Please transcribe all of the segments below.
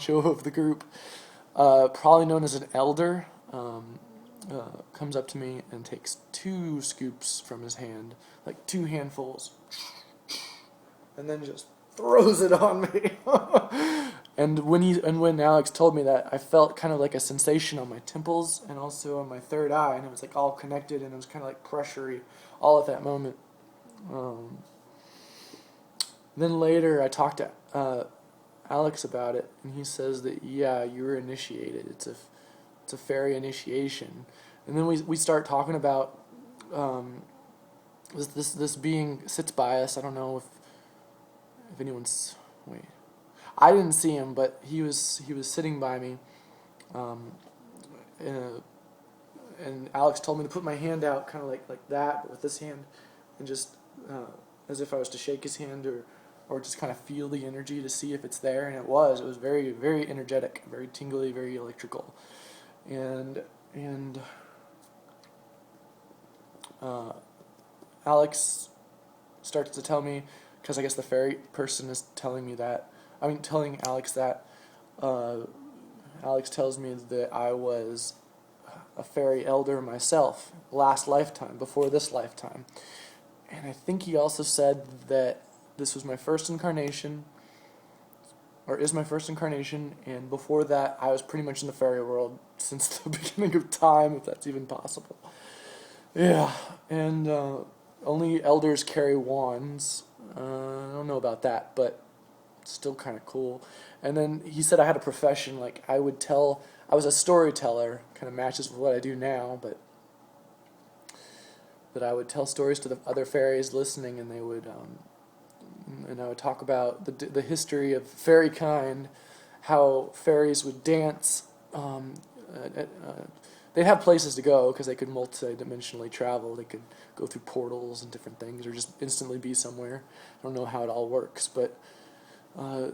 show of the group, probably known as an elder, comes up to me and takes 2 scoops from his hand, like 2 handfuls, and then just throws it on me. And when Alex told me that, I felt kind of like a sensation on my temples and also on my third eye, and it was like all connected, and it was kind of like pressury all at that moment. Um, then later, I talked to Alex about it, and he says that yeah, you were initiated. It's a fairy initiation, and then we start talking about this being sits by us. I don't know if anyone's wait. I didn't see him, but he was sitting by me, um, and, and Alex told me to put my hand out, kind of like that, but with this hand, and just as if I was to shake his hand or just kind of feel the energy to see if it's there, and it was. It was very very energetic, very tingly, very electrical, and uh, Alex starts to tell me, because I guess the fairy person is telling me that. I mean, telling Alex that. Uh, Alex tells me that I was a fairy elder myself, last lifetime, before this lifetime. And I think he also said that this was my first incarnation, or is my first incarnation, and before that I was pretty much in the fairy world since the beginning of time, if that's even possible. Yeah, and only elders carry wands. I don't know about that, but still kind of cool. And then he said I had a profession, like I was a storyteller, kind of matches with what I do now, but that I would tell stories to the other fairies listening, and they would, and I would talk about the history of fairy kind, how fairies would dance. They'd have places to go because they could multi-dimensionally travel. They could go through portals and different things, or just instantly be somewhere. I don't know how it all works, but uh,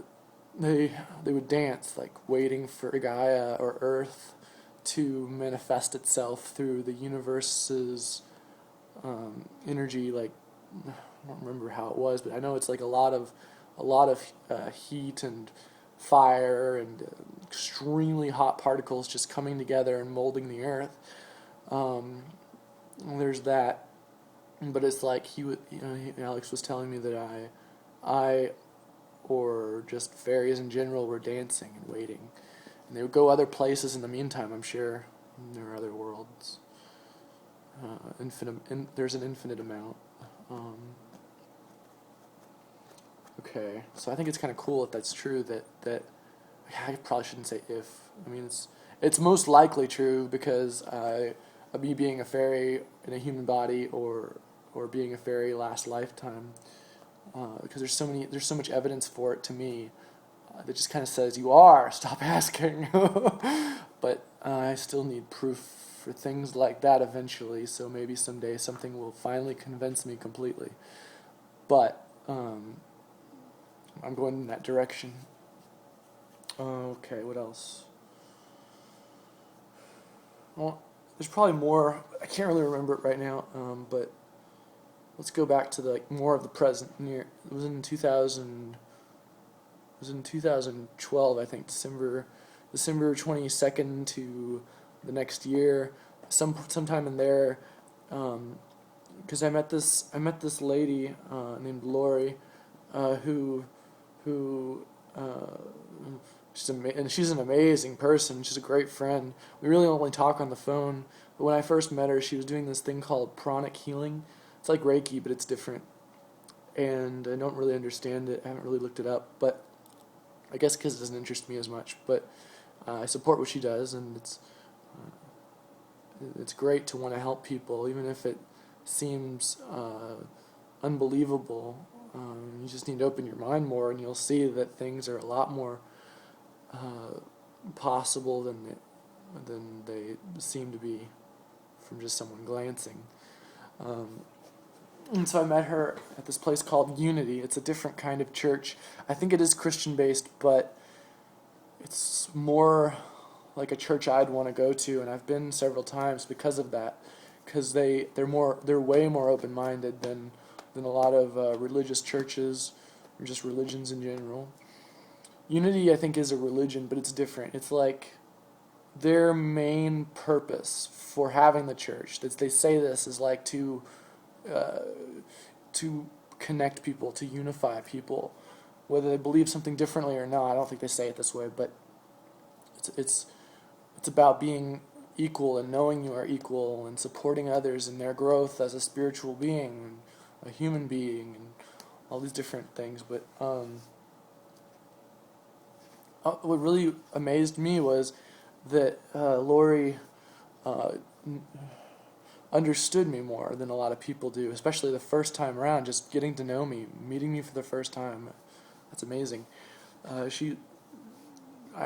they would dance, like waiting for Gaia or Earth to manifest itself through the universe's energy. Like, I don't remember how it was, but I know it's like a lot of heat and fire and extremely hot particles just coming together and molding the earth. And there's that, but it's like Alex was telling me that I, or just fairies in general, were dancing and waiting, and they would go other places in the meantime. I'm sure there are other worlds. There's an infinite amount. Okay, so I think it's kind of cool if that's true. That I probably shouldn't say if. I mean, it's most likely true because me being a fairy in a human body, or being a fairy last lifetime, because there's so much evidence for it to me, that just kind of says you are. Stop asking. But I still need proof for things like that eventually. So maybe someday something will finally convince me completely. But I'm going in that direction. Okay, what else? Well, there's probably more. I can't really remember it right now. But let's go back to more of the present. It was in 2000. It was in 2012, I think, December 22nd to the next year, sometime in there. Because I met this lady named Lori, who she's an amazing person. She's a great friend. We really only talk on the phone. But when I first met her, she was doing this thing called pranic healing. It's like Reiki, but it's different. And I don't really understand it. I haven't really looked it up, but I guess because it doesn't interest me as much. But I support what she does, and it's great to want to help people, even if it seems unbelievable. You just need to open your mind more, and you'll see that things are a lot more possible than they seem to be from just someone glancing. And so I met her at this place called Unity. It's a different kind of church. I think it is Christian-based, but it's more like a church I'd want to go to, and I've been several times because of that. Because they're way more open-minded than a lot of religious churches, or just religions in general. Unity, I think, is a religion, but it's different. It's like their main purpose for having the church, that they say this, is like uh, to connect people, to unify people, whether they believe something differently or not. I don't think they say it this way, but it's it's about being equal and knowing you are equal and supporting others in their growth as a spiritual being and a human being and all these different things. But what really amazed me was that Lori uh, understood me more than a lot of people do, especially the first time around, just getting to know me, meeting me for the first time. That's amazing. I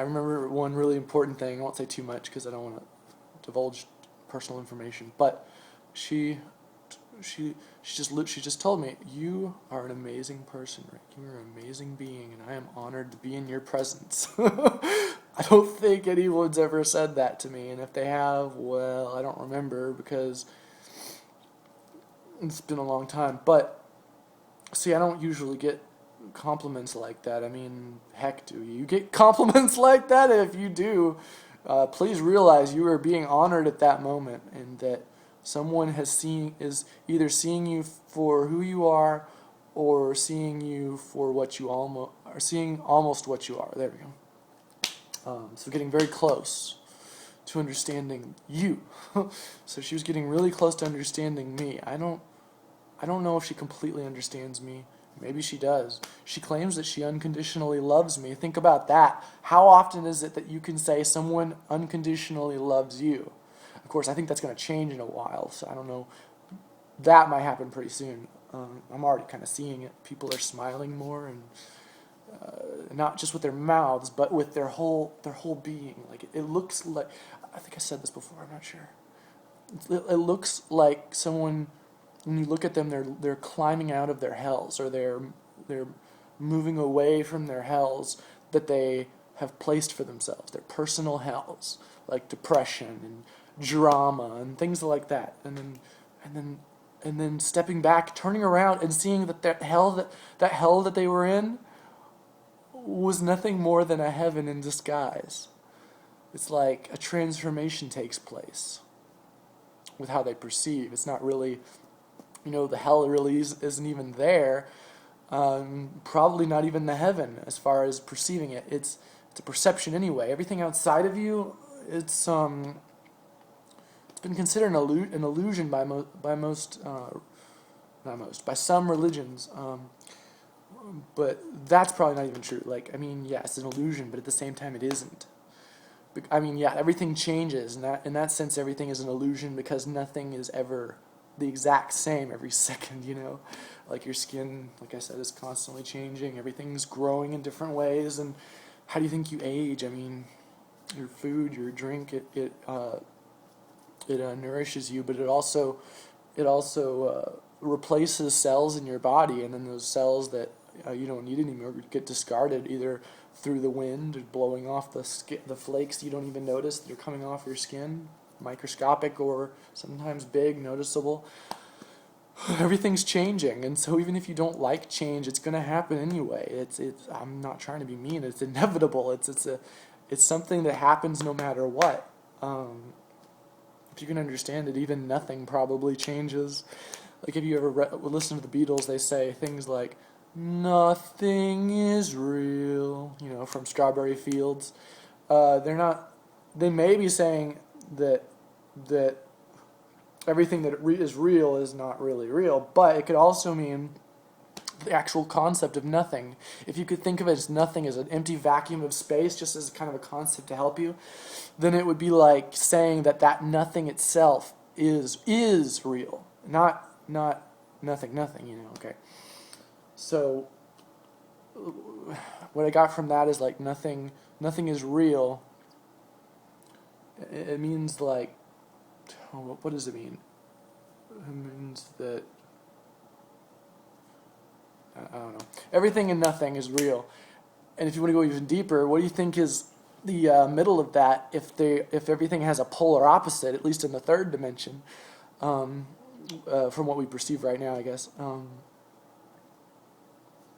remember one really important thing. I won't say too much because I don't want to divulge personal information, but she she she just told me, "You are an amazing person, Rick. You are an amazing being, and I am honored to be in your presence." I don't think anyone's ever said that to me, and if they have, well, I don't remember because it's been a long time. But see, I don't usually get compliments like that. I mean, heck, do you get compliments like that? If you do, please realize you are being honored at that moment, and that someone is either seeing you for who you are, or seeing you for what you almost are, seeing almost what you are. There we go. So getting very close to understanding you. So she was getting really close to understanding me. I don't know if she completely understands me. Maybe she does. She claims that she unconditionally loves me. Think about that. How often is it that you can say someone unconditionally loves you? Of course, I think that's going to change in a while, so I don't know. That might happen pretty soon. I'm already kind of seeing it. People are smiling more, and not just with their mouths, but with their whole being. Like it looks like, I think I said this before. I'm not sure. It looks like someone, when you look at them, they're climbing out of their hells, or they're moving away from their hells that they have placed for themselves, their personal hells, like depression and drama and things like that, and then stepping back, turning around, and seeing that hell that they were in was nothing more than a heaven in disguise. It's like a transformation takes place with how they perceive. It's not really, the hell really isn't even there. Probably not even the heaven as far as perceiving it. It's a perception anyway. Everything outside of you, it's been considered an illusion by some religions. But that's probably not even true. Like, I mean, yeah, it's an illusion, but at the same time, it isn't. I mean, yeah, everything changes, and in that sense, everything is an illusion because nothing is ever the exact same every second, Like your skin, like I said, is constantly changing. Everything's growing in different ways, and how do you think you age? I mean, your food, your drink, it nourishes you, but it also replaces cells in your body, and then those cells that you don't need anymore get discarded either through the wind or blowing off the flakes you don't even notice that are coming off your skin, microscopic or sometimes big, noticeable. Everything's changing, and so even if you don't like change, it's going to happen anyway. It's I'm not trying to be mean. It's inevitable. It's something that happens no matter what. If you can understand it, even nothing probably changes. Like, if you ever listen to the Beatles, they say things like, "Nothing is real," from Strawberry Fields. They may be saying that everything that is real is not really real, but it could also mean the actual concept of nothing. If you could think of it as nothing, as an empty vacuum of space, just as kind of a concept to help you, then it would be like saying that nothing itself is real, not nothing, okay. So what I got from that is like nothing is real. It means like, what does it mean? It means that, I don't know. Everything and nothing is real. And if you want to go even deeper, what do you think is the middle of that? If everything has a polar opposite, at least in the third dimension, from what we perceive right now, I guess.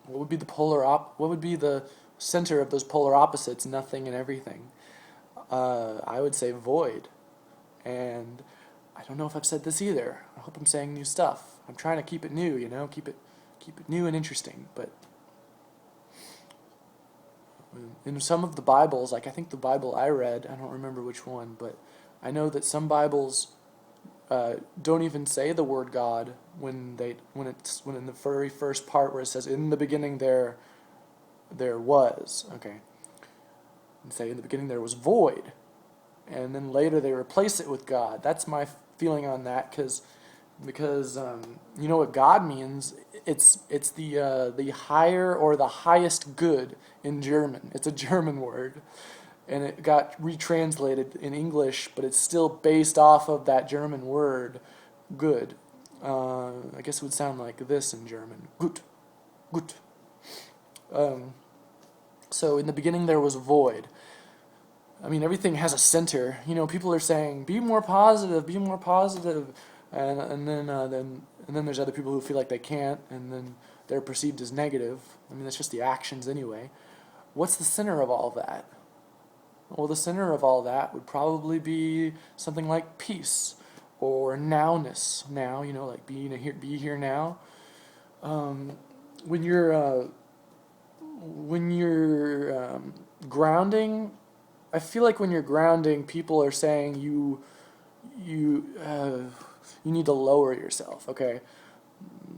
What would be the center of those polar opposites, nothing and everything. I would say void. And I don't know if I've said this either. I hope I'm saying new stuff. I'm trying to keep it new, keep it new and interesting. But in some of the Bibles, like I think the Bible I read, I don't remember which one, but I know that some Bibles don't even say the word God when in the very first part where it says in the beginning there was, okay, and say in the beginning there was void, and then later they replace it with God. That's my feeling on that, because you know what God means? It's the higher or the highest good in German. It's a German word, and it got retranslated in English, but it's still based off of that German word, good. I guess it would sound like this in German, gut, gut. So in the beginning there was void. I mean, everything has a center. People are saying, be more positive, and then there's other people who feel like they can't, and then they're perceived as negative. I mean, that's just the actions anyway. What's the center of all that? Well, the center of all that would probably be something like peace or nowness. Now, like be here now. When you're grounding, I feel like when you're grounding, people are saying you need to lower yourself. Okay,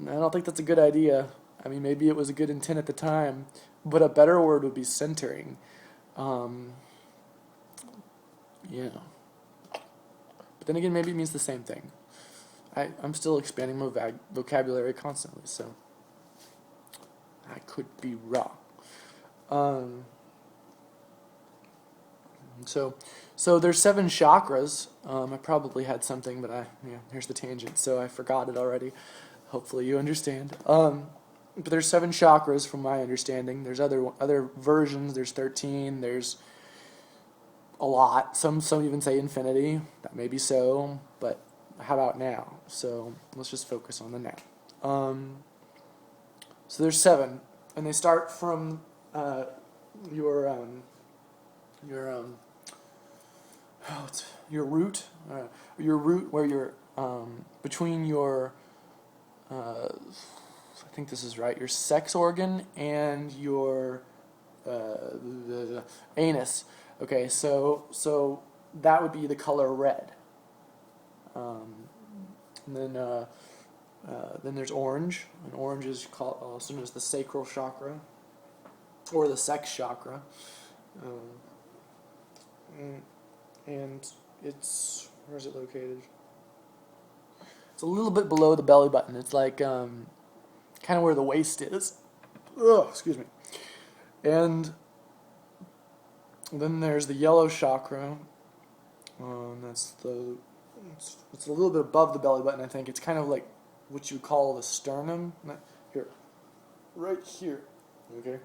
I don't think that's a good idea. I mean, maybe it was a good intent at the time, but a better word would be centering. Yeah. But then again, maybe it means the same thing. I'm still expanding my vocabulary constantly, so I could be wrong. So there's 7 chakras. I probably had something, but here's the tangent, so I forgot it already. Hopefully you understand. But there's 7 chakras from my understanding. There's other versions. There's 13. There's a lot. Some even say infinity. That may be so, but how about now? So let's just focus on the now. So there's 7, and they start from your root, where you're between your I think this is right, your sex organ and your the anus. Okay, so that would be the color red. And then there's orange, and orange is also known as the sacral chakra or the sex chakra. And where is it located? It's a little bit below the belly button. It's like kind of where the waist is. Ugh, excuse me. And then there's the yellow chakra. It's a little bit above the belly button, I think. It's kind of like what you call the sternum. Here, right here. Okay.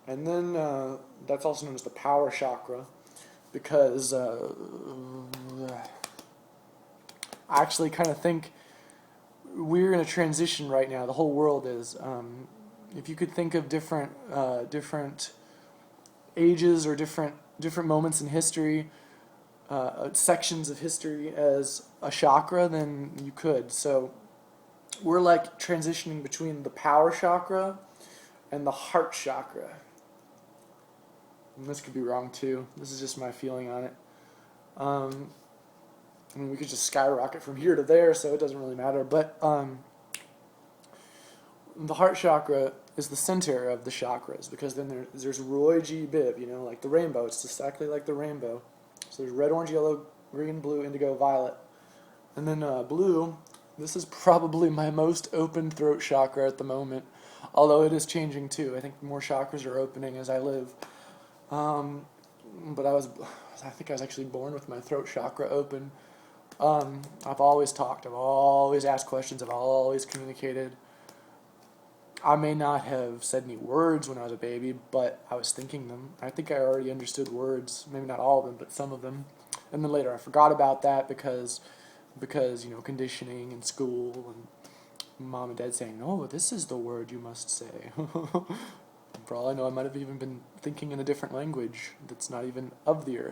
And then that's also known as the power chakra, because I actually kind of think we're in a transition right now. The whole world is. If you could think of different ages or different moments in history, sections of history as a chakra, then you could. So we're like transitioning between the power chakra and the heart chakra. And this could be wrong too. This is just my feeling on it. I mean, we could just skyrocket from here to there, so it doesn't really matter. But the heart chakra is the center of the chakras, because then there's Roy G. Biv, like the rainbow. It's exactly like the rainbow. So there's red, orange, yellow, green, blue, indigo, violet. And then blue, this is probably my most open throat chakra at the moment, although it is changing too. I think more chakras are opening as I live. But I think I was actually born with my throat chakra open. I've always talked, I've always asked questions, I've always communicated. I may not have said any words when I was a baby, but I was thinking them. I think I already understood words, maybe not all of them, but some of them. And then later I forgot about that because conditioning in school and mom and dad saying, "No, this is the word you must say." For all I know, I might have even been thinking in a different language that's not even of the Earth.